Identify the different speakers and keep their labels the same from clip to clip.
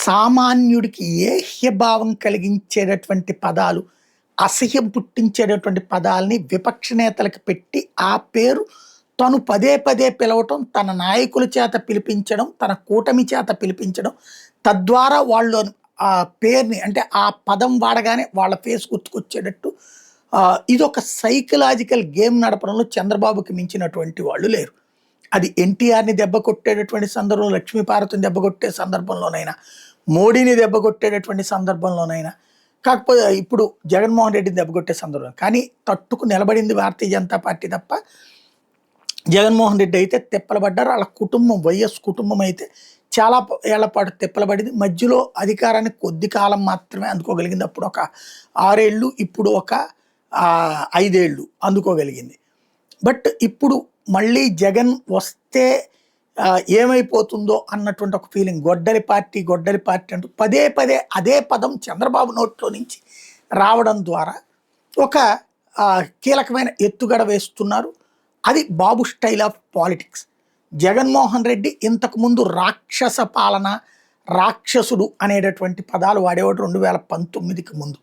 Speaker 1: సామాన్యుడికి ఏహ్యభావం కలిగించేటటువంటి పదాలు, అసహ్యం పుట్టించేటటువంటి పదాల్ని విపక్ష నేతలకు పెట్టి, ఆ పేరు తను పదే పదే పిలవటం, తన నాయకుల చేత పిలిపించడం, తన కూటమి చేత పిలిపించడం, తద్వారా వాళ్ళు ఆ పేరుని అంటే ఆ పదం వాడగానే వాళ్ళ ఫేస్ గుర్తుకొచ్చేటట్టు ఇదొక సైకలాజికల్ గేమ్ నడపడంలో చంద్రబాబుకి మించినటువంటి వాళ్ళు లేరు. అది ఎన్టీఆర్‌ని దెబ్బ కొట్టేటటువంటి సందర్భంలో, లక్ష్మీపార్వతిని దెబ్బ కొట్టే సందర్భంలోనైనా, మోడీని దెబ్బ కొట్టేటటువంటి సందర్భంలోనైనా, కాకపోతే ఇప్పుడు జగన్మోహన్ రెడ్డిని దెబ్బ కొట్టే సందర్భం. కానీ తట్టుకు నిలబడింది భారతీయ జనతా పార్టీ తప్ప, జగన్మోహన్ రెడ్డి అయితే తిప్పలు పడ్డారు. వాళ్ళ కుటుంబం, వైఎస్ కుటుంబం అయితే చాలా ఏళ్ల పాటు తిప్పలు పడింది. మధ్యలో అధికారాన్ని కొద్ది కాలం మాత్రమే అందుకోగలిగింది. అప్పుడు ఒక 6 ఏళ్ళు, ఇప్పుడు ఒక 5 ఏళ్ళు అందుకోగలిగింది. బట్ ఇప్పుడు మళ్ళీ జగన్ వస్తే ఏమైపోతుందో అన్నటువంటి ఒక ఫీలింగ్. గొడ్డలి పార్టీ, గొడ్డలి పార్టీ అంటూ పదే పదే అదే పదం చంద్రబాబు నోట్లో నుంచి రావడం ద్వారా ఒక కీలకమైన ఎత్తుగడ వేస్తున్నారు. అది Babu style of politics. Jaganmohan Reddy ఇంతకుముందు రాక్షస పాలన, రాక్షసుడు అనేటటువంటి పదాలు వాడేవాడు 2019కి ముందు.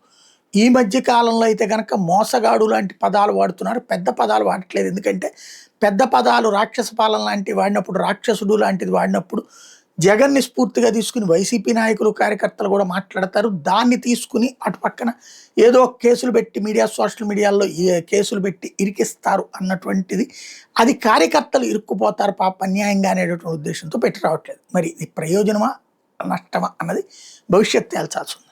Speaker 1: ఈ మధ్య కాలంలో అయితే కనుక మోసగాడు లాంటి పదాలు వాడుతున్నారు, పెద్ద పదాలు వాడట్లేదు. ఎందుకంటే పెద్ద పదాలు రాక్షస పాలన లాంటివి వాడినప్పుడు, రాక్షసుడు లాంటిది వాడినప్పుడు జగన్ని స్ఫూర్తిగా తీసుకుని వైసీపీ నాయకులు, కార్యకర్తలు కూడా మాట్లాడతారు. దాన్ని తీసుకుని అటు పక్కన ఏదో కేసులు పెట్టి సోషల్ మీడియాలో కేసులు పెట్టి ఇరికిస్తారు అన్నటువంటిది. అది కార్యకర్తలు ఇరుక్కుపోతారు పాప అన్యాయంగా అనేటటువంటి ఉద్దేశంతో పెట్టి రావట్లేదు. మరి ఇది ప్రయోజనమా, నష్టమా అన్నది భవిష్యత్తు తేల్చాల్సి ఉంది.